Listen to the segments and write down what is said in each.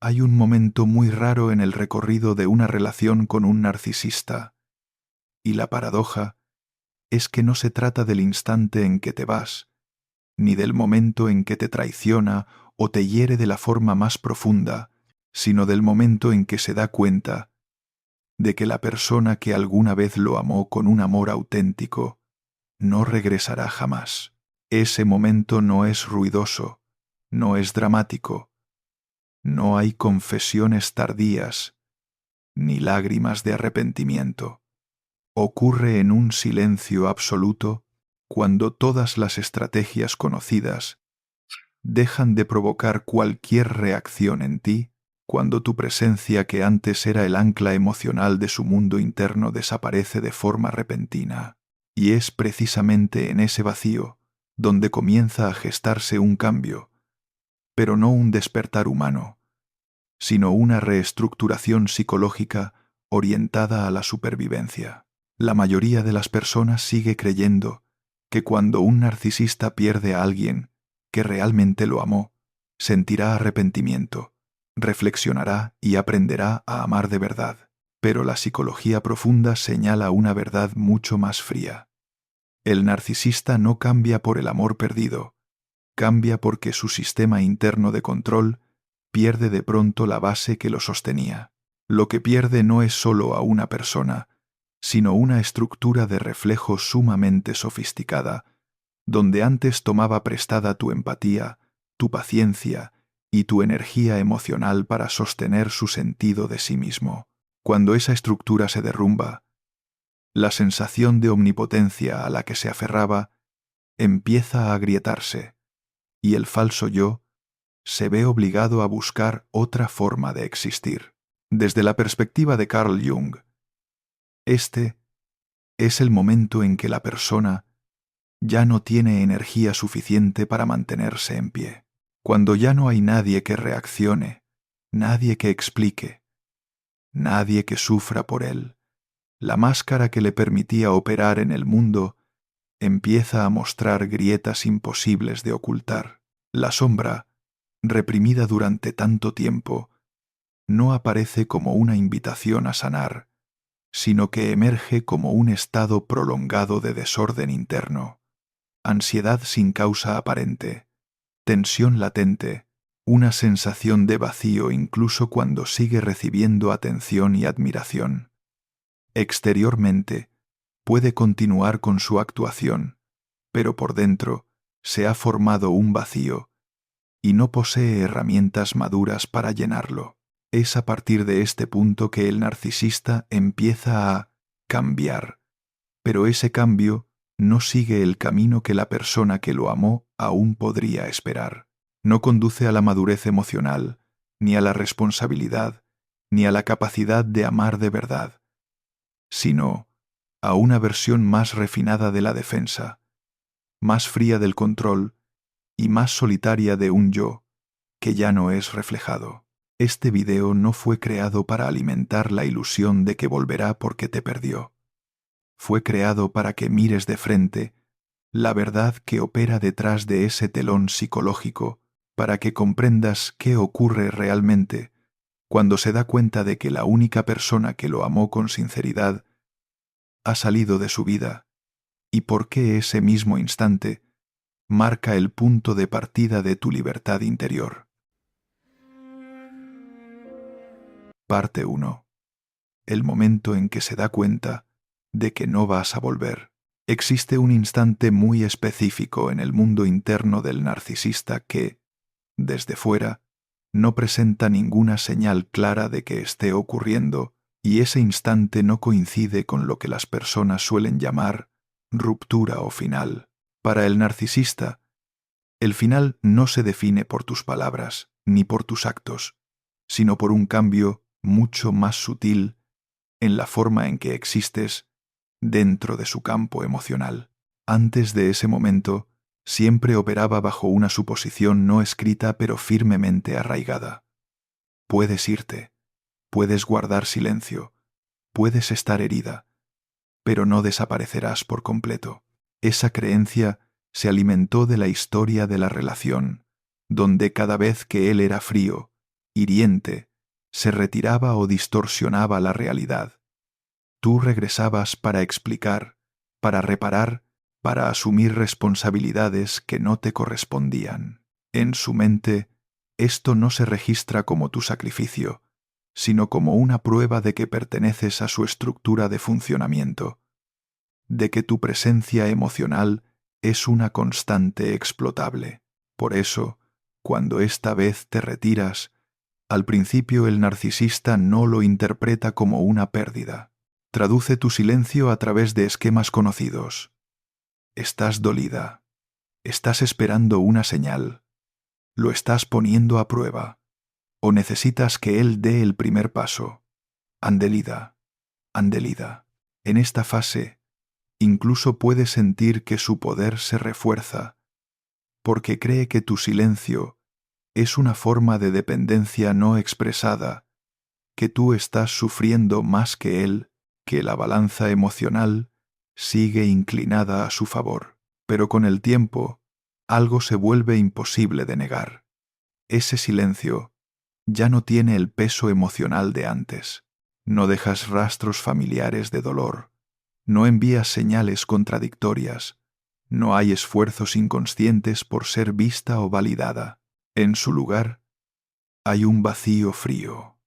Hay un momento muy raro en el recorrido de una relación con un narcisista, y la paradoja es que no se trata del instante en que te vas, ni del momento en que te traiciona o te hiere de la forma más profunda, sino del momento en que se da cuenta de que la persona que alguna vez lo amó con un amor auténtico no regresará jamás. Ese momento no es ruidoso, no es dramático, no hay confesiones tardías, ni lágrimas de arrepentimiento. Ocurre en un silencio absoluto cuando todas las estrategias conocidas dejan de provocar cualquier reacción en ti, cuando tu presencia que antes era el ancla emocional de su mundo interno desaparece de forma repentina. Y es precisamente en ese vacío donde comienza a gestarse un cambio, pero no un despertar humano, sino una reestructuración psicológica orientada a la supervivencia. La mayoría de las personas sigue creyendo que cuando un narcisista pierde a alguien que realmente lo amó, sentirá arrepentimiento, reflexionará y aprenderá a amar de verdad. Pero la psicología profunda señala una verdad mucho más fría. El narcisista no cambia por el amor perdido, cambia porque su sistema interno de control pierde de pronto la base que lo sostenía. Lo que pierde no es solo a una persona, sino una estructura de reflejo sumamente sofisticada, donde antes tomaba prestada tu empatía, tu paciencia y tu energía emocional para sostener su sentido de sí mismo. Cuando esa estructura se derrumba, la sensación de omnipotencia a la que se aferraba empieza a agrietarse, y el falso yo se ve obligado a buscar otra forma de existir. Desde la perspectiva de Carl Jung, este es el momento en que la persona ya no tiene energía suficiente para mantenerse en pie. Cuando ya no hay nadie que reaccione, nadie que explique, nadie que sufra por él, la máscara que le permitía operar en el mundo empieza a mostrar grietas imposibles de ocultar. La sombra, reprimida durante tanto tiempo, no aparece como una invitación a sanar, sino que emerge como un estado prolongado de desorden interno, ansiedad sin causa aparente, tensión latente, una sensación de vacío incluso cuando sigue recibiendo atención y admiración. Exteriormente, puede continuar con su actuación, pero por dentro se ha formado un vacío y no posee herramientas maduras para llenarlo. Es a partir de este punto que el narcisista empieza a cambiar, pero ese cambio no sigue el camino que la persona que lo amó aún podría esperar. No conduce a la madurez emocional, ni a la responsabilidad, ni a la capacidad de amar de verdad, sino a una versión más refinada de la defensa, más fría del control y más solitaria de un yo que ya no es reflejado. Este video no fue creado para alimentar la ilusión de que volverá porque te perdió. Fue creado para que mires de frente la verdad que opera detrás de ese telón psicológico, para que comprendas qué ocurre realmente cuando se da cuenta de que la única persona que lo amó con sinceridad ha salido de su vida, y por qué ese mismo instante marca el punto de partida de tu libertad interior. Parte 1. El momento en que se da cuenta de que no vas a volver. Existe un instante muy específico en el mundo interno del narcisista que, desde fuera, no presenta ninguna señal clara de que esté ocurriendo, y ese instante no coincide con lo que las personas suelen llamar ruptura o final. Para el narcisista, el final no se define por tus palabras ni por tus actos, sino por un cambio mucho más sutil en la forma en que existes dentro de su campo emocional. Antes de ese momento, siempre operaba bajo una suposición no escrita pero firmemente arraigada. Puedes irte, puedes guardar silencio, puedes estar herida, pero no desaparecerás por completo. Esa creencia se alimentó de la historia de la relación, donde cada vez que él era frío hiriente, se retiraba o distorsionaba la realidad. Tú regresabas para explicar, para reparar, para asumir responsabilidades que no te correspondían. En su mente, esto no se registra como tu sacrificio, sino como una prueba de que perteneces a su estructura de funcionamiento, de que tu presencia emocional es una constante explotable. Por eso, cuando esta vez te retiras, al principio el narcisista no lo interpreta como una pérdida. Traduce tu silencio a través de esquemas conocidos. Estás dolida. Estás esperando una señal. Lo estás poniendo a prueba. O necesitas que él dé el primer paso. Andelida. Andelida. En esta fase, incluso puedes sentir que su poder se refuerza, porque cree que tu silencio es una forma de dependencia no expresada, que tú estás sufriendo más que él, que la balanza emocional sigue inclinada a su favor. Pero con el tiempo, algo se vuelve imposible de negar. Ese silencio ya no tiene el peso emocional de antes. No dejas rastros familiares de dolor. No envías señales contradictorias. No hay esfuerzos inconscientes por ser vista o validada. En su lugar, hay un vacío frío,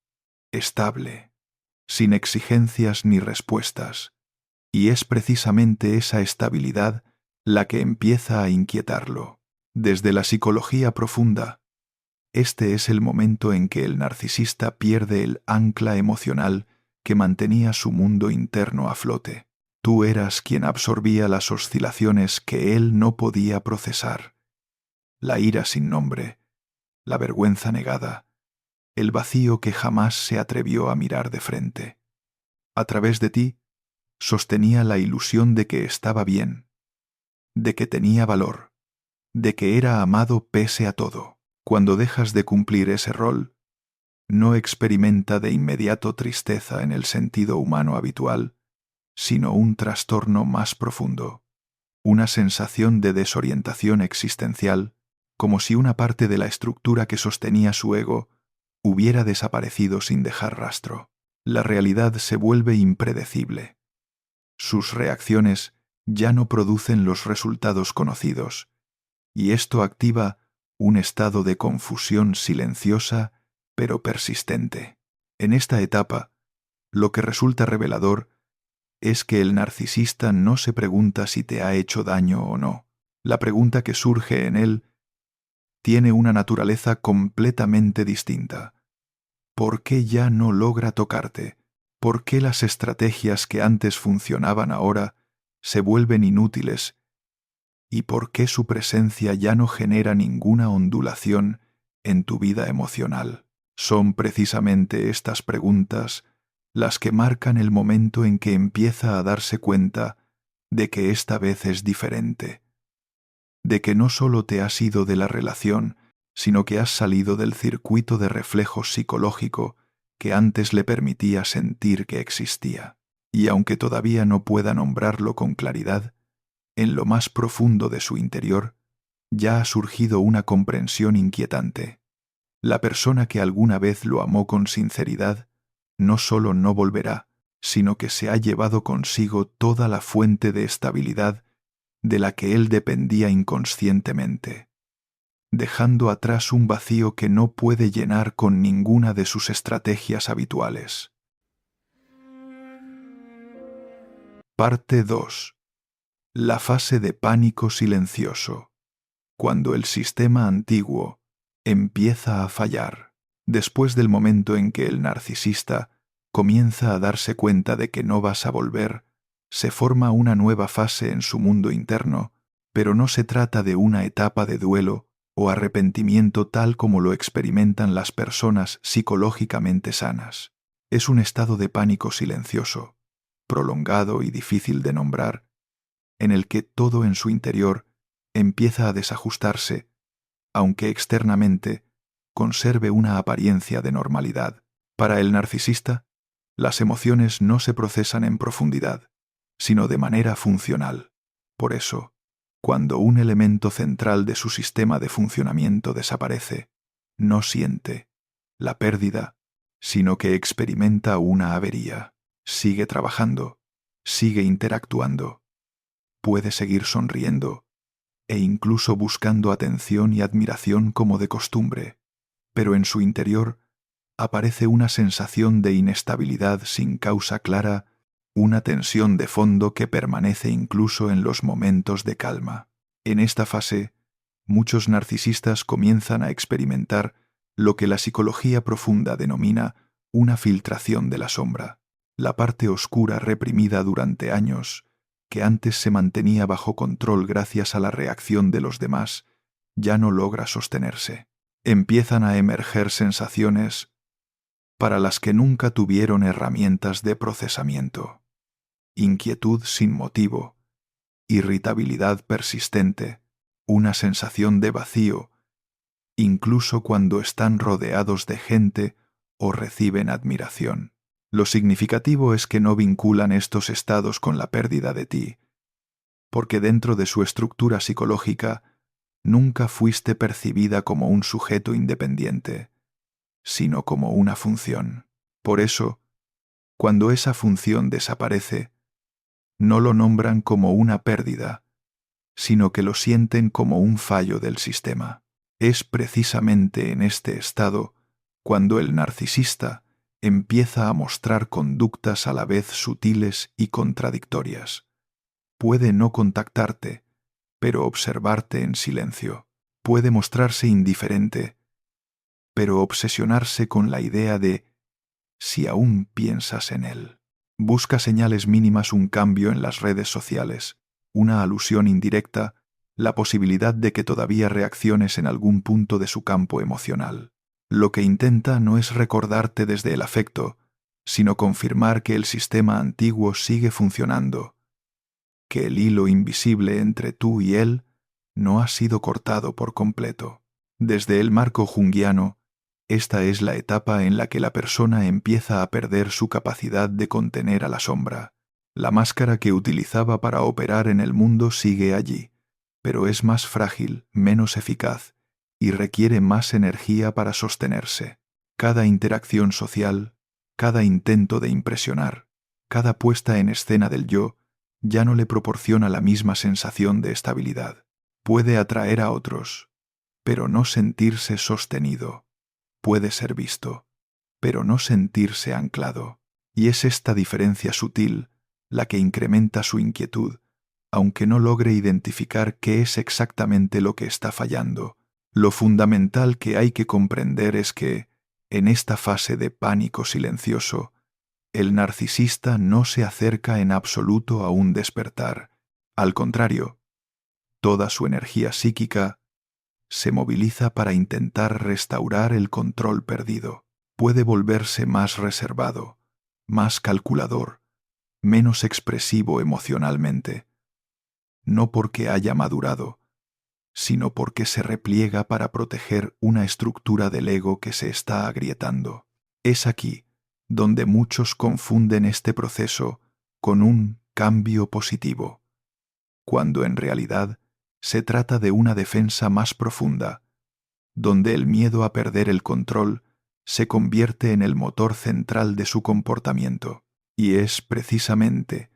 estable, sin exigencias ni respuestas, y es precisamente esa estabilidad la que empieza a inquietarlo. Desde la psicología profunda, este es el momento en que el narcisista pierde el ancla emocional que mantenía su mundo interno a flote. Tú eras quien absorbía las oscilaciones que él no podía procesar. La ira sin nombre, la vergüenza negada, el vacío que jamás se atrevió a mirar de frente. A través de ti, sostenía la ilusión de que estaba bien, de que tenía valor, de que era amado pese a todo. Cuando dejas de cumplir ese rol, no experimenta de inmediato tristeza en el sentido humano habitual, sino un trastorno más profundo, una sensación de desorientación existencial, como si una parte de la estructura que sostenía su ego hubiera desaparecido sin dejar rastro. La realidad se vuelve impredecible. Sus reacciones ya no producen los resultados conocidos, y esto activa un estado de confusión silenciosa pero persistente. En esta etapa, lo que resulta revelador es que el narcisista no se pregunta si te ha hecho daño o no. La pregunta que surge en él tiene una naturaleza completamente distinta. ¿Por qué ya no logra tocarte? ¿Por qué las estrategias que antes funcionaban ahora se vuelven inútiles? ¿Y por qué su presencia ya no genera ninguna ondulación en tu vida emocional? Son precisamente estas preguntas las que marcan el momento en que empieza a darse cuenta de que esta vez es diferente, de que no solo te has ido de la relación, sino que has salido del circuito de reflejos psicológico que antes le permitía sentir que existía. Y aunque todavía no pueda nombrarlo con claridad, en lo más profundo de su interior ya ha surgido una comprensión inquietante. La persona que alguna vez lo amó con sinceridad no solo no volverá, sino que se ha llevado consigo toda la fuente de estabilidad de la que él dependía inconscientemente, dejando atrás un vacío que no puede llenar con ninguna de sus estrategias habituales. Parte 2. La fase de pánico silencioso, cuando el sistema antiguo empieza a fallar. Después del momento en que el narcisista comienza a darse cuenta de que no vas a volver, se forma una nueva fase en su mundo interno, pero no se trata de una etapa de duelo o arrepentimiento tal como lo experimentan las personas psicológicamente sanas. Es un estado de pánico silencioso, prolongado y difícil de nombrar, en el que todo en su interior empieza a desajustarse, aunque externamente conserve una apariencia de normalidad. Para el narcisista, las emociones no se procesan en profundidad, sino de manera funcional. Por eso, cuando un elemento central de su sistema de funcionamiento desaparece, no siente, la pérdida, sino que experimenta una avería. Sigue trabajando, sigue interactuando, puede seguir sonriendo e incluso buscando atención y admiración como de costumbre, pero en su interior aparece una sensación de inestabilidad sin causa clara, una tensión de fondo que permanece incluso en los momentos de calma. En esta fase, muchos narcisistas comienzan a experimentar lo que la psicología profunda denomina una filtración de la sombra, la parte oscura reprimida durante años, que antes se mantenía bajo control gracias a la reacción de los demás, ya no logra sostenerse. Empiezan a emerger sensaciones para las que nunca tuvieron herramientas de procesamiento. Inquietud sin motivo, irritabilidad persistente, una sensación de vacío, incluso cuando están rodeados de gente o reciben admiración. Lo significativo es que no vinculan estos estados con la pérdida de ti, porque dentro de su estructura psicológica nunca fuiste percibida como un sujeto independiente, sino como una función. Por eso, cuando esa función desaparece, no lo nombran como una pérdida, sino que lo sienten como un fallo del sistema. Es precisamente en este estado cuando el narcisista empieza a mostrar conductas a la vez sutiles y contradictorias. Puede no contactarte, pero observarte en silencio. Puede mostrarse indiferente, pero obsesionarse con la idea de si aún piensas en él. Busca señales mínimas, un cambio en las redes sociales, una alusión indirecta, la posibilidad de que todavía reacciones en algún punto de su campo emocional. Lo que intenta no es recordarte desde el afecto, sino confirmar que el sistema antiguo sigue funcionando, que el hilo invisible entre tú y él no ha sido cortado por completo. Desde el marco junguiano, esta es la etapa en la que la persona empieza a perder su capacidad de contener a la sombra. La máscara que utilizaba para operar en el mundo sigue allí, pero es más frágil, menos eficaz, y requiere más energía para sostenerse. Cada interacción social, cada intento de impresionar, cada puesta en escena del yo, ya no le proporciona la misma sensación de estabilidad. Puede atraer a otros, pero no sentirse sostenido. Puede ser visto, pero no sentirse anclado. Y es esta diferencia sutil la que incrementa su inquietud, aunque no logre identificar qué es exactamente lo que está fallando. Lo fundamental que hay que comprender es que, en esta fase de pánico silencioso, el narcisista no se acerca en absoluto a un despertar. Al contrario, toda su energía psíquica se moviliza para intentar restaurar el control perdido. Puede volverse más reservado, más calculador, menos expresivo emocionalmente, no porque haya madurado, sino porque se repliega para proteger una estructura del ego que se está agrietando. Es aquí donde muchos confunden este proceso con un cambio positivo, cuando en realidad se trata de una defensa más profunda, donde el miedo a perder el control se convierte en el motor central de su comportamiento. Y es precisamente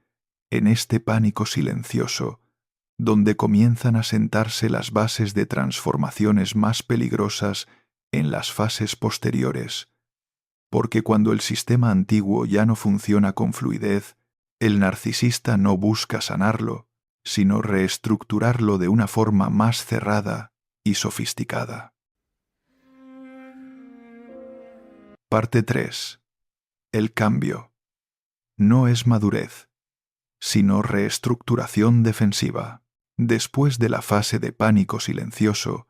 en este pánico silencioso donde comienzan a sentarse las bases de transformaciones más peligrosas en las fases posteriores, porque cuando el sistema antiguo ya no funciona con fluidez, el narcisista no busca sanarlo, sino reestructurarlo de una forma más cerrada y sofisticada. Parte 3. El cambio. No es madurez, sino reestructuración defensiva. Después de la fase de pánico silencioso,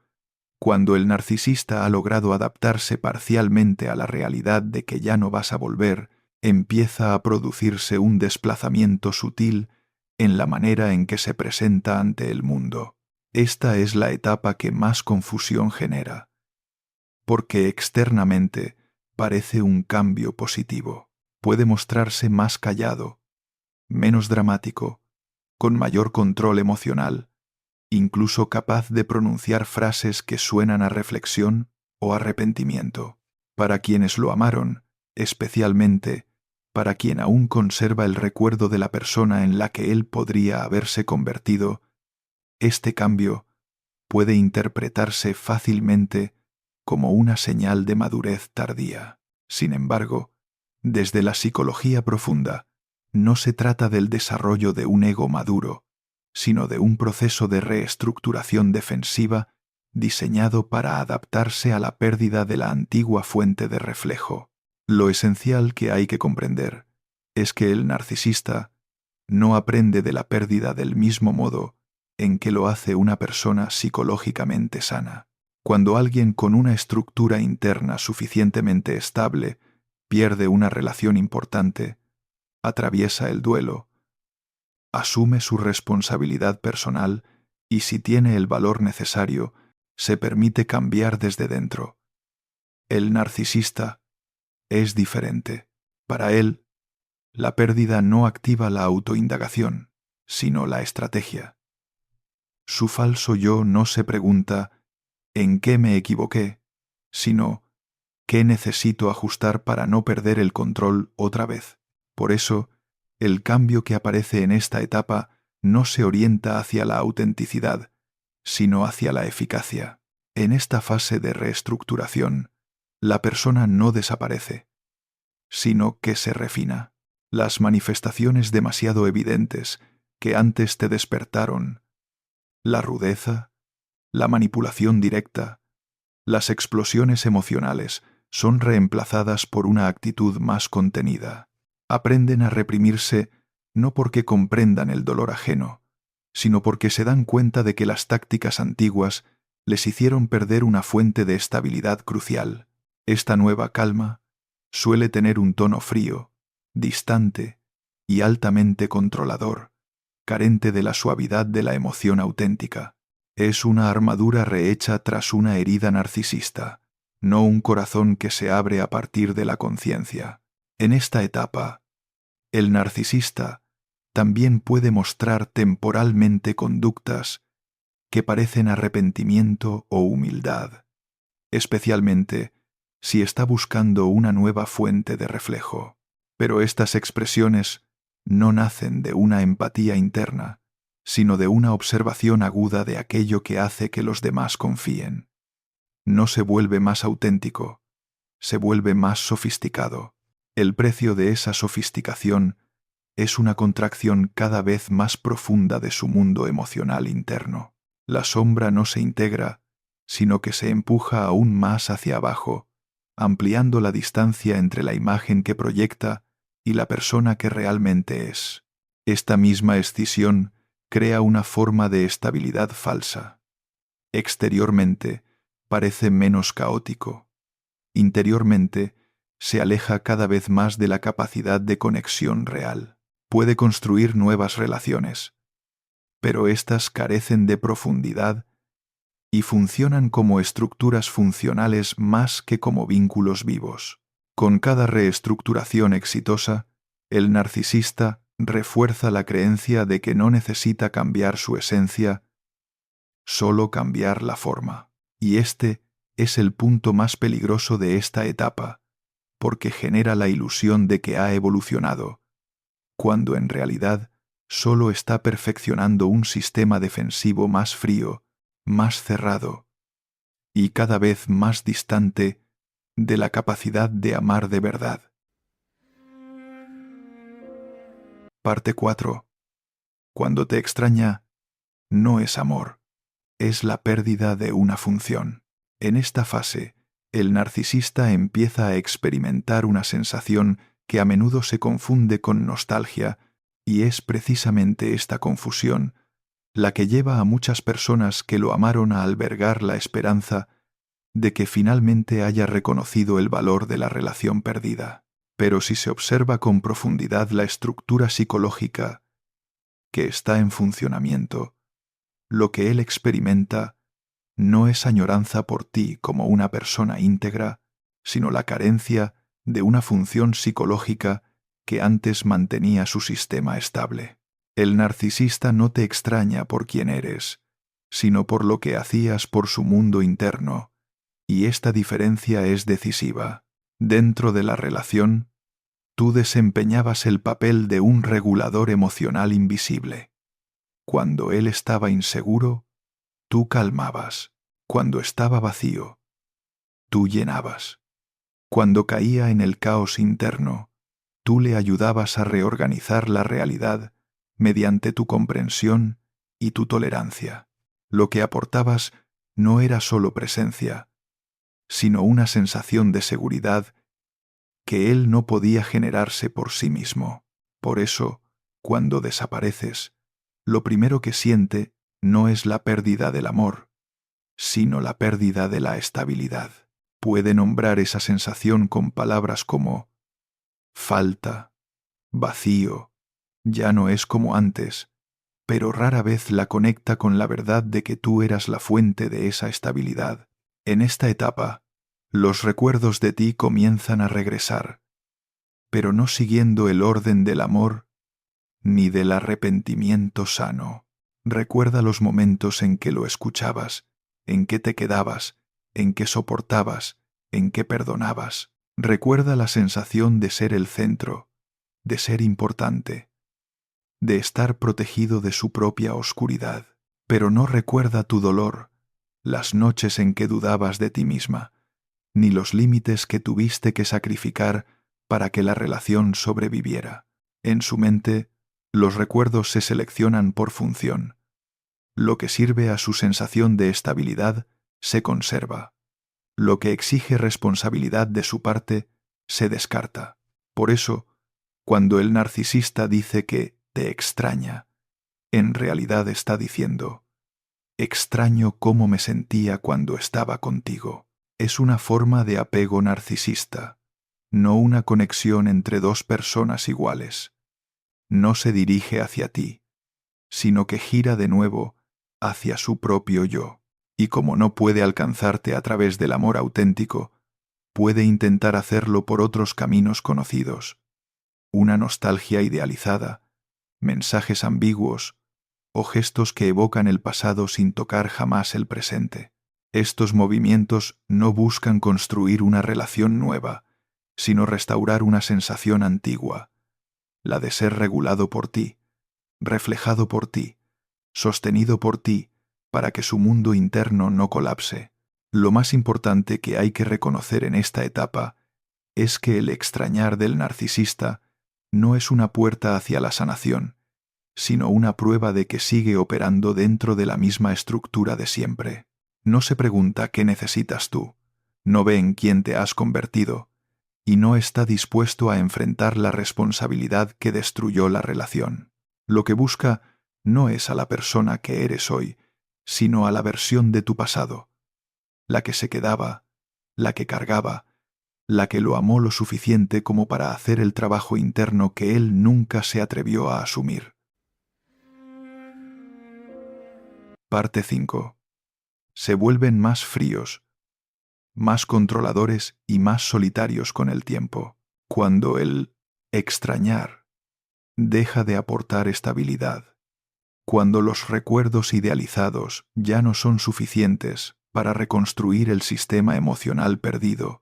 cuando el narcisista ha logrado adaptarse parcialmente a la realidad de que ya no vas a volver, empieza a producirse un desplazamiento sutil en la manera en que se presenta ante el mundo. Esta es la etapa que más confusión genera, porque externamente parece un cambio positivo. Puede mostrarse más callado, menos dramático, con mayor control emocional, incluso capaz de pronunciar frases que suenan a reflexión o arrepentimiento. Para quienes lo amaron, especialmente para quien aún conserva el recuerdo de la persona en la que él podría haberse convertido, este cambio puede interpretarse fácilmente como una señal de madurez tardía. Sin embargo, desde la psicología profunda, no se trata del desarrollo de un ego maduro, sino de un proceso de reestructuración defensiva diseñado para adaptarse a la pérdida de la antigua fuente de reflejo. Lo esencial que hay que comprender es que el narcisista no aprende de la pérdida del mismo modo en que lo hace una persona psicológicamente sana. Cuando alguien con una estructura interna suficientemente estable pierde una relación importante, atraviesa el duelo, asume su responsabilidad personal y, si tiene el valor necesario, se permite cambiar desde dentro. El narcisista es diferente. Para él, la pérdida no activa la autoindagación, sino la estrategia. Su falso yo no se pregunta ¿en qué me equivoqué?, sino ¿qué necesito ajustar para no perder el control otra vez? Por eso, el cambio que aparece en esta etapa no se orienta hacia la autenticidad, sino hacia la eficacia. En esta fase de reestructuración, la persona no desaparece, sino que se refina. Las manifestaciones demasiado evidentes que antes te despertaron, la rudeza, la manipulación directa, las explosiones emocionales, son reemplazadas por una actitud más contenida. Aprenden a reprimirse no porque comprendan el dolor ajeno, sino porque se dan cuenta de que las tácticas antiguas les hicieron perder una fuente de estabilidad crucial. Esta nueva calma suele tener un tono frío, distante y altamente controlador, carente de la suavidad de la emoción auténtica. Es una armadura rehecha tras una herida narcisista, no un corazón que se abre a partir de la conciencia. En esta etapa, el narcisista también puede mostrar temporalmente conductas que parecen arrepentimiento o humildad, especialmente si está buscando una nueva fuente de reflejo. Pero estas expresiones no nacen de una empatía interna, sino de una observación aguda de aquello que hace que los demás confíen. No se vuelve más auténtico, se vuelve más sofisticado. El precio de esa sofisticación es una contracción cada vez más profunda de su mundo emocional interno. La sombra no se integra, sino que se empuja aún más hacia abajo, ampliando la distancia entre la imagen que proyecta y la persona que realmente es. Esta misma escisión crea una forma de estabilidad falsa. Exteriormente parece menos caótico. Interiormente se aleja cada vez más de la capacidad de conexión real. Puede construir nuevas relaciones, pero éstas carecen de profundidad y funcionan como estructuras funcionales más que como vínculos vivos. Con cada reestructuración exitosa, el narcisista refuerza la creencia de que no necesita cambiar su esencia, solo cambiar la forma. Y este es el punto más peligroso de esta etapa, porque genera la ilusión de que ha evolucionado, cuando en realidad solo está perfeccionando un sistema defensivo más frío, más cerrado y cada vez más distante de la capacidad de amar de verdad. Parte 4. Cuando te extraña, no es amor, es la pérdida de una función. En esta fase, el narcisista empieza a experimentar una sensación que a menudo se confunde con nostalgia, y es precisamente esta confusión la que lleva a muchas personas que lo amaron a albergar la esperanza de que finalmente haya reconocido el valor de la relación perdida. Pero si se observa con profundidad la estructura psicológica que está en funcionamiento, lo que él experimenta no es añoranza por ti como una persona íntegra, sino la carencia de una función psicológica que antes mantenía su sistema estable. El narcisista no te extraña por quien eres, sino por lo que hacías por su mundo interno, y esta diferencia es decisiva. Dentro de la relación, tú desempeñabas el papel de un regulador emocional invisible. Cuando él estaba inseguro, tú calmabas. Cuando estaba vacío, tú llenabas. Cuando caía en el caos interno, tú le ayudabas a reorganizar la realidad mediante tu comprensión y tu tolerancia. Lo que aportabas no era solo presencia, sino una sensación de seguridad que él no podía generarse por sí mismo. Por eso, cuando desapareces, lo primero que siente no es la pérdida del amor, sino la pérdida de la estabilidad. Puede nombrar esa sensación con palabras como falta, vacío, ya no es como antes, pero rara vez la conecta con la verdad de que tú eras la fuente de esa estabilidad. En esta etapa, los recuerdos de ti comienzan a regresar, pero no siguiendo el orden del amor ni del arrepentimiento sano. Recuerda los momentos en que lo escuchabas, en que te quedabas, en que soportabas, en que perdonabas. Recuerda la sensación de ser el centro, de ser importante, de estar protegido de su propia oscuridad. Pero no recuerda tu dolor, las noches en que dudabas de ti misma, ni los límites que tuviste que sacrificar para que la relación sobreviviera. En su mente, los recuerdos se seleccionan por función. Lo que sirve a su sensación de estabilidad se conserva. Lo que exige responsabilidad de su parte se descarta. Por eso, cuando el narcisista dice que te extraña, en realidad está diciendo, extraño cómo me sentía cuando estaba contigo. Es una forma de apego narcisista, no una conexión entre dos personas iguales. No se dirige hacia ti, sino que gira de nuevo hacia su propio yo. Y como no puede alcanzarte a través del amor auténtico, puede intentar hacerlo por otros caminos conocidos. Una nostalgia idealizada, mensajes ambiguos o gestos que evocan el pasado sin tocar jamás el presente. Estos movimientos no buscan construir una relación nueva, sino restaurar una sensación antigua, la de ser regulado por ti, reflejado por ti, sostenido por ti, para que su mundo interno no colapse. Lo más importante que hay que reconocer en esta etapa es que el extrañar del narcisista no es una puerta hacia la sanación, sino una prueba de que sigue operando dentro de la misma estructura de siempre. No se pregunta qué necesitas tú, no ve en quién te has convertido, y no está dispuesto a enfrentar la responsabilidad que destruyó la relación. Lo que busca no es a la persona que eres hoy, sino a la versión de tu pasado, la que se quedaba, la que cargaba, la que lo amó lo suficiente como para hacer el trabajo interno que él nunca se atrevió a asumir. Parte 5. Se vuelven más fríos, más controladores y más solitarios con el tiempo, cuando el extrañar deja de aportar estabilidad, cuando los recuerdos idealizados ya no son suficientes para reconstruir el sistema emocional perdido.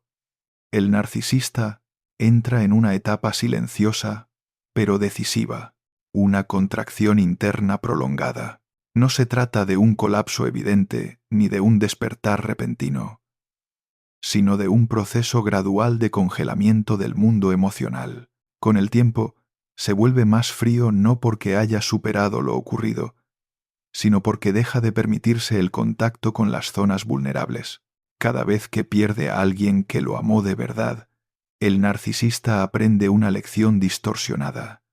El narcisista entra en una etapa silenciosa, pero decisiva, una contracción interna prolongada. No se trata de un colapso evidente ni de un despertar repentino, sino de un proceso gradual de congelamiento del mundo emocional. Con el tiempo, se vuelve más frío no porque haya superado lo ocurrido, sino porque deja de permitirse el contacto con las zonas vulnerables. Cada vez que pierde a alguien que lo amó de verdad, el narcisista aprende una lección distorsionada.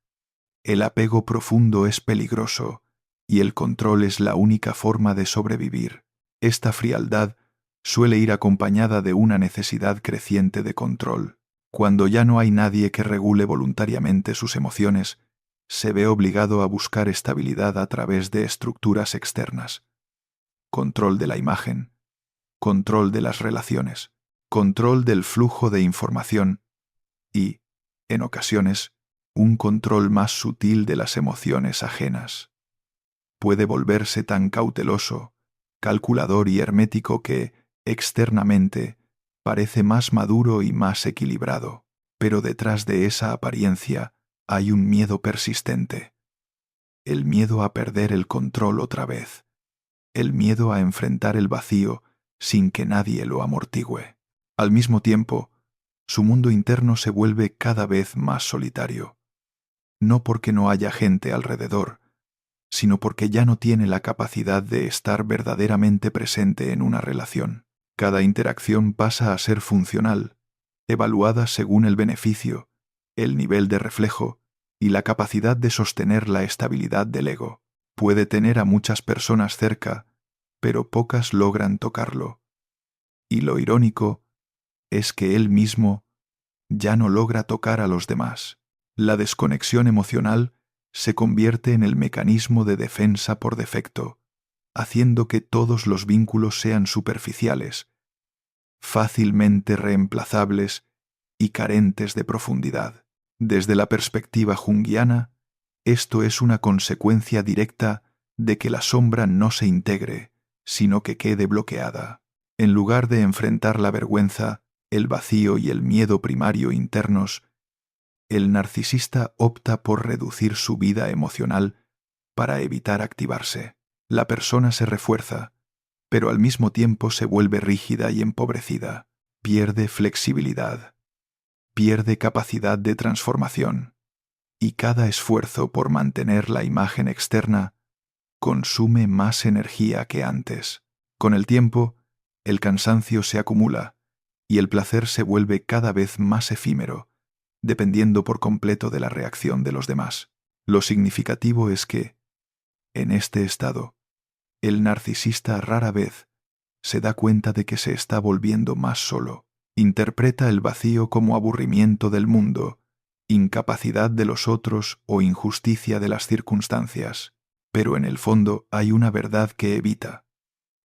El apego profundo es peligroso y el control es la única forma de sobrevivir. Esta frialdad suele ir acompañada de una necesidad creciente de control. Cuando ya no hay nadie que regule voluntariamente sus emociones, se ve obligado a buscar estabilidad a través de estructuras externas. Control de la imagen, control de las relaciones, control del flujo de información y, en ocasiones, un control más sutil de las emociones ajenas. Puede volverse tan cauteloso, calculador y hermético que, externamente, Parece más maduro y más equilibrado, pero detrás de esa apariencia hay un miedo persistente. El miedo a perder el control otra vez. El miedo a enfrentar el vacío sin que nadie lo amortigüe. Al mismo tiempo, su mundo interno se vuelve cada vez más solitario. No porque no haya gente alrededor, sino porque ya no tiene la capacidad de estar verdaderamente presente en una relación. Cada interacción pasa a ser funcional, evaluada según el beneficio, el nivel de reflejo y la capacidad de sostener la estabilidad del ego. Puede tener a muchas personas cerca, pero pocas logran tocarlo. Y lo irónico es que él mismo ya no logra tocar a los demás. La desconexión emocional se convierte en el mecanismo de defensa por defecto, haciendo que todos los vínculos sean superficiales, fácilmente reemplazables y carentes de profundidad. Desde la perspectiva junguiana, esto es una consecuencia directa de que la sombra no se integre, sino que quede bloqueada. En lugar de enfrentar la vergüenza, el vacío y el miedo primario internos, el narcisista opta por reducir su vida emocional para evitar activarse. La persona se refuerza, pero al mismo tiempo se vuelve rígida y empobrecida. Pierde flexibilidad, pierde capacidad de transformación, y cada esfuerzo por mantener la imagen externa consume más energía que antes. Con el tiempo, el cansancio se acumula y el placer se vuelve cada vez más efímero, dependiendo por completo de la reacción de los demás. Lo significativo es que, en este estado, el narcisista rara vez se da cuenta de que se está volviendo más solo. Interpreta el vacío como aburrimiento del mundo, incapacidad de los otros o injusticia de las circunstancias. Pero en el fondo hay una verdad que evita.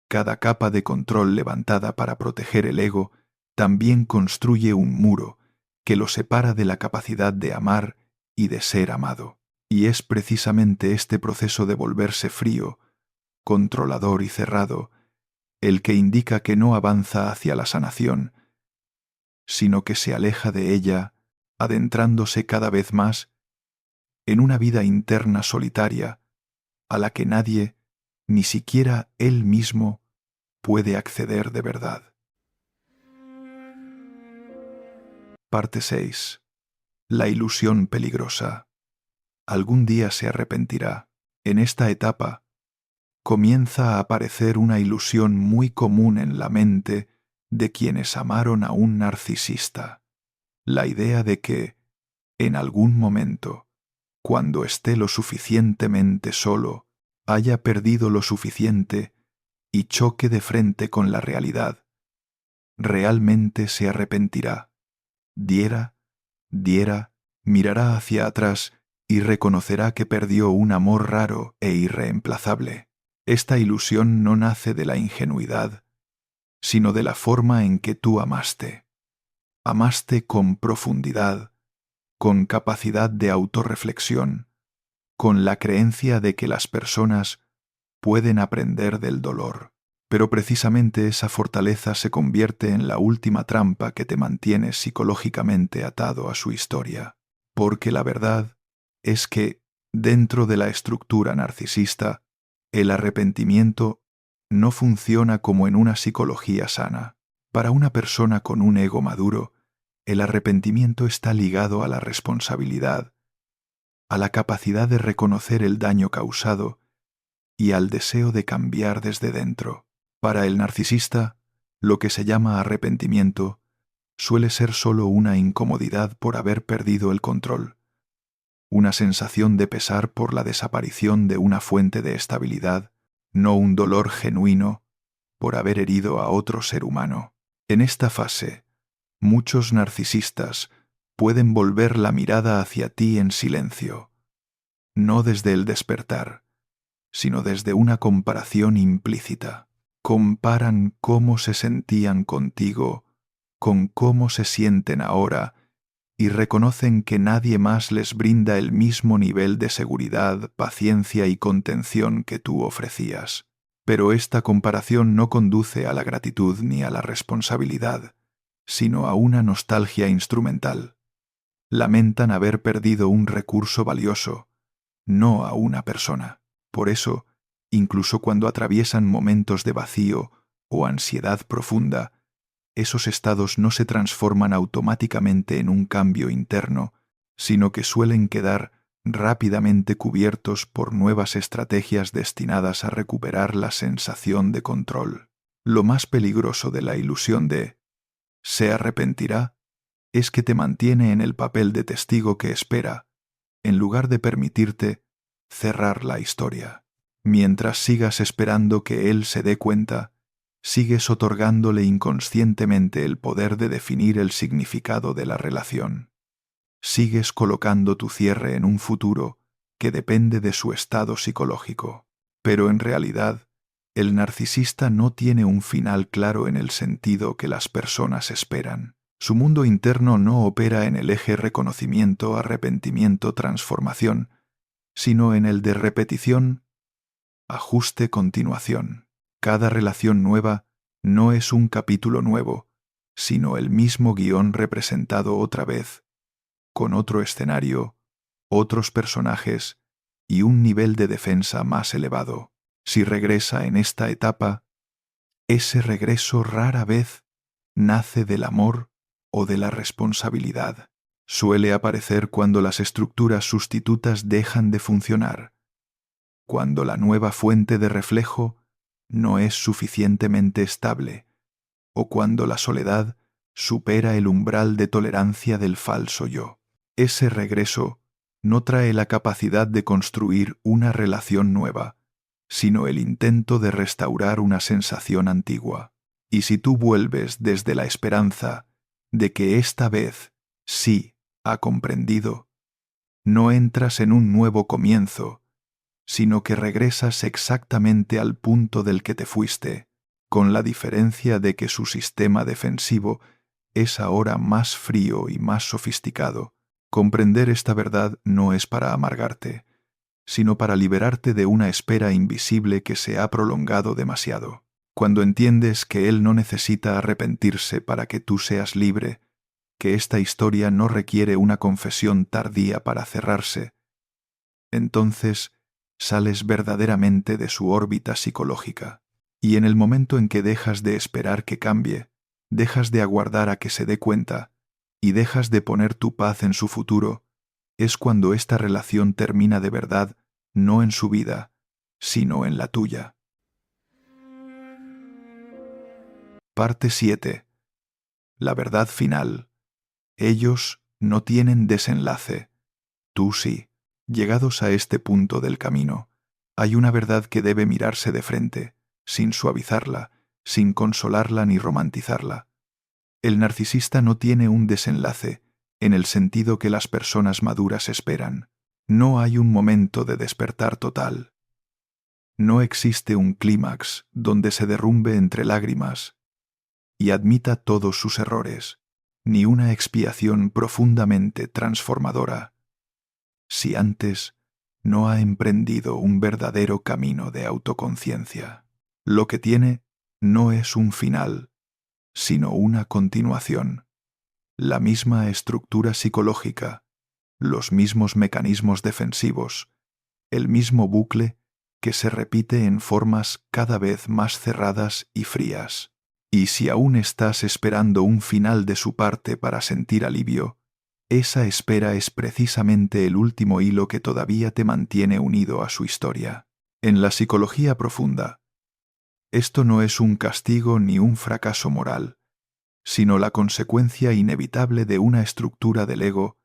Cada capa de control levantada para proteger el ego también construye un muro que lo separa de la capacidad de amar y de ser amado. Y es precisamente este proceso de volverse frío, controlador y cerrado, el que indica que no avanza hacia la sanación, sino que se aleja de ella, adentrándose cada vez más en una vida interna solitaria, a la que nadie, ni siquiera él mismo, puede acceder de verdad. Parte 6. La ilusión peligrosa. Algún día se arrepentirá. En esta etapa, comienza a aparecer una ilusión muy común en la mente de quienes amaron a un narcisista. La idea de que, en algún momento, cuando esté lo suficientemente solo, haya perdido lo suficiente y choque de frente con la realidad, realmente se arrepentirá. Diera, mirará hacia atrás y reconocerá que perdió un amor raro e irreemplazable. Esta ilusión no nace de la ingenuidad, sino de la forma en que tú amaste. Amaste con profundidad, con capacidad de autorreflexión, con la creencia de que las personas pueden aprender del dolor. Pero precisamente esa fortaleza se convierte en la última trampa que te mantiene psicológicamente atado a su historia. Porque la verdad es que, dentro de la estructura narcisista, el arrepentimiento no funciona como en una psicología sana. Para una persona con un ego maduro, el arrepentimiento está ligado a la responsabilidad, a la capacidad de reconocer el daño causado y al deseo de cambiar desde dentro. Para el narcisista, lo que se llama arrepentimiento suele ser solo una incomodidad por haber perdido el control, una sensación de pesar por la desaparición de una fuente de estabilidad, no un dolor genuino por haber herido a otro ser humano. En esta fase, muchos narcisistas pueden volver la mirada hacia ti en silencio, no desde el despertar, sino desde una comparación implícita. Comparan cómo se sentían contigo con cómo se sienten ahora y reconocen que nadie más les brinda el mismo nivel de seguridad, paciencia y contención que tú ofrecías. Pero esta comparación no conduce a la gratitud ni a la responsabilidad, sino a una nostalgia instrumental. Lamentan haber perdido un recurso valioso, no a una persona. Por eso, incluso cuando atraviesan momentos de vacío o ansiedad profunda, esos estados no se transforman automáticamente en un cambio interno, sino que suelen quedar rápidamente cubiertos por nuevas estrategias destinadas a recuperar la sensación de control. Lo más peligroso de la ilusión de «se arrepentirá» es que te mantiene en el papel de testigo que espera, en lugar de permitirte cerrar la historia. Mientras sigas esperando que él se dé cuenta, sigues otorgándole inconscientemente el poder de definir el significado de la relación. Sigues colocando tu cierre en un futuro que depende de su estado psicológico. Pero en realidad, el narcisista no tiene un final claro en el sentido que las personas esperan. Su mundo interno no opera en el eje reconocimiento, arrepentimiento, transformación, sino en el de repetición, ajuste, continuación. Cada relación nueva no es un capítulo nuevo, sino el mismo guión representado otra vez, con otro escenario, otros personajes y un nivel de defensa más elevado. Si regresa en esta etapa, ese regreso rara vez nace del amor o de la responsabilidad. Suele aparecer cuando las estructuras sustitutas dejan de funcionar, cuando la nueva fuente de reflejo no es suficientemente estable, o cuando la soledad supera el umbral de tolerancia del falso yo. Ese regreso no trae la capacidad de construir una relación nueva, sino el intento de restaurar una sensación antigua. Y si tú vuelves desde la esperanza de que esta vez sí ha comprendido, no entras en un nuevo comienzo, sino que regresas exactamente al punto del que te fuiste, con la diferencia de que su sistema defensivo es ahora más frío y más sofisticado. Comprender esta verdad no es para amargarte, sino para liberarte de una espera invisible que se ha prolongado demasiado. Cuando entiendes que él no necesita arrepentirse para que tú seas libre, que esta historia no requiere una confesión tardía para cerrarse, entonces sales verdaderamente de su órbita psicológica. Y en el momento en que dejas de esperar que cambie, dejas de aguardar a que se dé cuenta y dejas de poner tu paz en su futuro, es cuando esta relación termina de verdad, no en su vida, sino en la tuya. Parte 7. La verdad final. Ellos no tienen desenlace. Tú sí. Llegados a este punto del camino, hay una verdad que debe mirarse de frente, sin suavizarla, sin consolarla ni romantizarla. El narcisista no tiene un desenlace, en el sentido que las personas maduras esperan. No hay un momento de despertar total. No existe un clímax donde se derrumbe entre lágrimas y admita todos sus errores, ni una expiación profundamente transformadora, si antes no ha emprendido un verdadero camino de autoconciencia. Lo que tiene no es un final, sino una continuación. La misma estructura psicológica, los mismos mecanismos defensivos, el mismo bucle que se repite en formas cada vez más cerradas y frías. Y si aún estás esperando un final de su parte para sentir alivio, esa espera es precisamente el último hilo que todavía te mantiene unido a su historia. En la psicología profunda, esto no es un castigo ni un fracaso moral, sino la consecuencia inevitable de una estructura del ego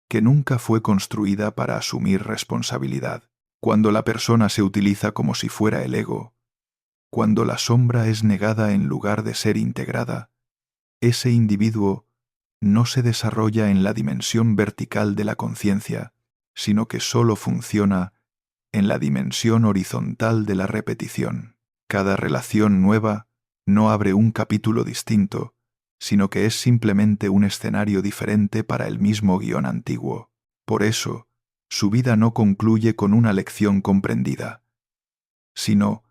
que nunca fue construida para asumir responsabilidad. Cuando la persona se utiliza como si fuera el ego, cuando la sombra es negada en lugar de ser integrada, ese individuo no se desarrolla en la dimensión vertical de la conciencia, sino que solo funciona en la dimensión horizontal de la repetición. Cada relación nueva no abre un capítulo distinto, sino que es simplemente un escenario diferente para el mismo guión antiguo. Por eso, su vida no concluye con una lección comprendida, sino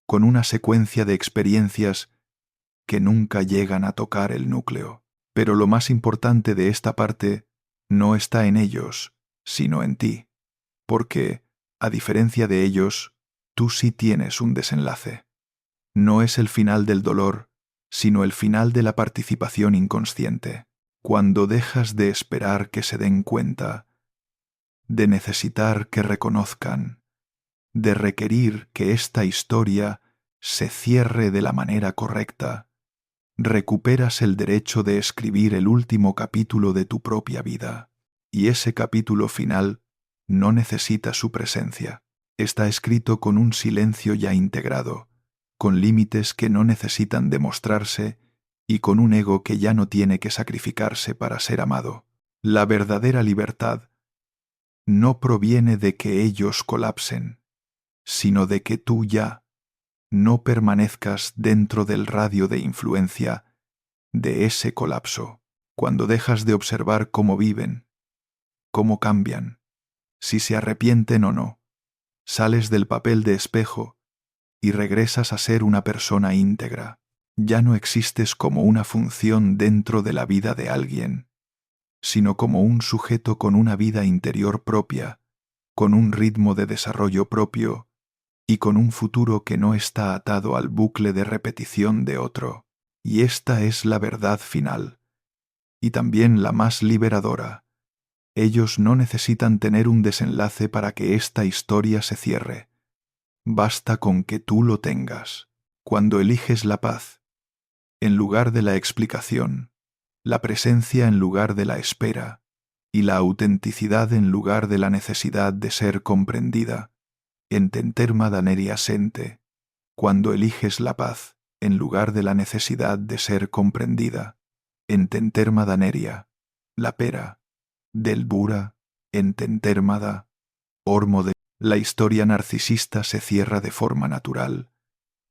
con una secuencia de experiencias que nunca llegan a tocar el núcleo. Pero lo más importante de esta parte no está en ellos, sino en ti, porque, a diferencia de ellos, tú sí tienes un desenlace. No es el final del dolor, sino el final de la participación inconsciente, cuando dejas de esperar que se den cuenta, de necesitar que reconozcan, de requerir que esta historia se cierre de la manera correcta, recuperas el derecho de escribir el último capítulo de tu propia vida, y ese capítulo final no necesita su presencia. Está escrito con un silencio ya integrado, con límites que no necesitan demostrarse y con un ego que ya no tiene que sacrificarse para ser amado. La verdadera libertad no proviene de que ellos colapsen, sino de que tú ya no permanezcas dentro del radio de influencia de ese colapso, cuando dejas de observar cómo viven, cómo cambian, si se arrepienten o no, sales del papel de espejo y regresas a ser una persona íntegra. Ya no existes como una función dentro de la vida de alguien, sino como un sujeto con una vida interior propia, con un ritmo de desarrollo propio y con un futuro que no está atado al bucle de repetición de otro. Y esta es la verdad final, y también la más liberadora. Ellos no necesitan tener un desenlace para que esta historia se cierre. Basta con que tú lo tengas. Cuando eliges la paz, en lugar de la explicación, la presencia en lugar de la espera, y la autenticidad en lugar de la necesidad de ser comprendida, ententerma daneria sente, cuando eliges la paz, en lugar de la necesidad de ser comprendida, ententerma daneria, la pera, del bura, ententermada, ormo de... La historia narcisista se cierra de forma natural,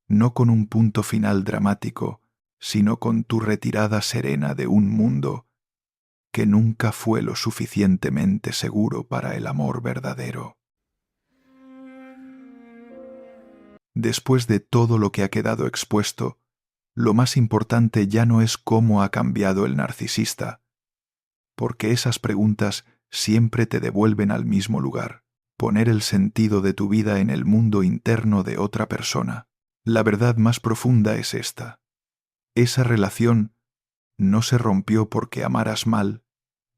no con un punto final dramático, sino con tu retirada serena de un mundo que nunca fue lo suficientemente seguro para el amor verdadero. Después de todo lo que ha quedado expuesto, lo más importante ya no es cómo ha cambiado el narcisista, porque esas preguntas siempre te devuelven al mismo lugar, poner el sentido de tu vida en el mundo interno de otra persona. La verdad más profunda es esta. Esa relación no se rompió porque amaras mal,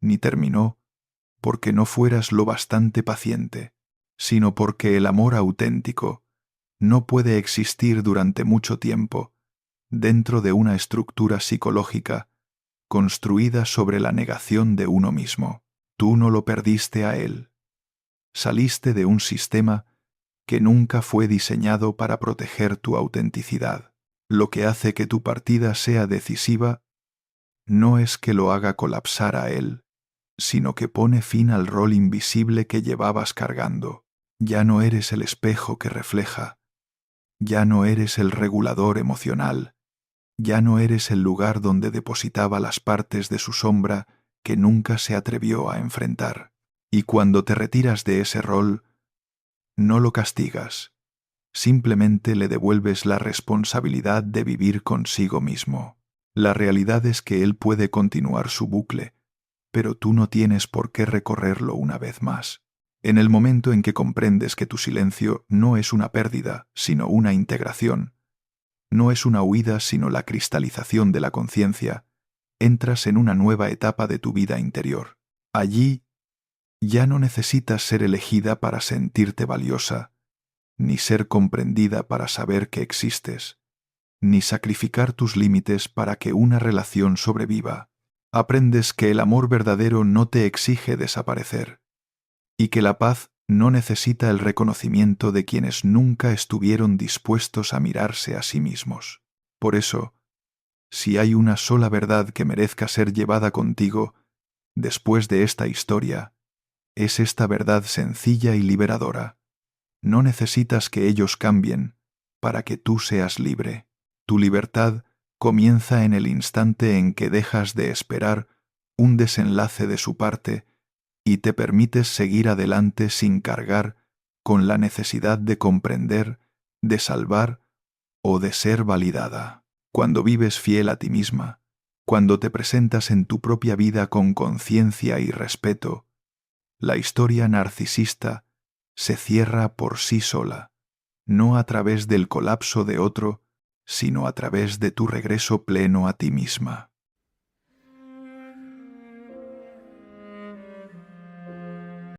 ni terminó porque no fueras lo bastante paciente, sino porque el amor auténtico no puede existir durante mucho tiempo dentro de una estructura psicológica construida sobre la negación de uno mismo. Tú no lo perdiste a él. Saliste de un sistema que nunca fue diseñado para proteger tu autenticidad. Lo que hace que tu partida sea decisiva no es que lo haga colapsar a él, sino que pone fin al rol invisible que llevabas cargando. Ya no eres el espejo que refleja, ya no eres el regulador emocional, ya no eres el lugar donde depositaba las partes de su sombra que nunca se atrevió a enfrentar. Y cuando te retiras de ese rol, no lo castigas, simplemente le devuelves la responsabilidad de vivir consigo mismo. La realidad es que él puede continuar su bucle, pero tú no tienes por qué recorrerlo una vez más. En el momento en que comprendes que tu silencio no es una pérdida, sino una integración, no es una huida, sino la cristalización de la conciencia, entras en una nueva etapa de tu vida interior. Allí ya no necesitas ser elegida para sentirte valiosa, ni ser comprendida para saber que existes, ni sacrificar tus límites para que una relación sobreviva. Aprendes que el amor verdadero no te exige desaparecer, y que la paz no necesita el reconocimiento de quienes nunca estuvieron dispuestos a mirarse a sí mismos. Por eso, si hay una sola verdad que merezca ser llevada contigo después de esta historia, es esta verdad sencilla y liberadora. No necesitas que ellos cambien para que tú seas libre. Tu libertad comienza en el instante en que dejas de esperar un desenlace de su parte y te permites seguir adelante sin cargar con la necesidad de comprender, de salvar o de ser validada. Cuando vives fiel a ti misma, Cuando te presentas en tu propia vida con conciencia y respeto, la historia narcisista se cierra por sí sola, no a través del colapso de otro, sino a través de tu regreso pleno a ti misma.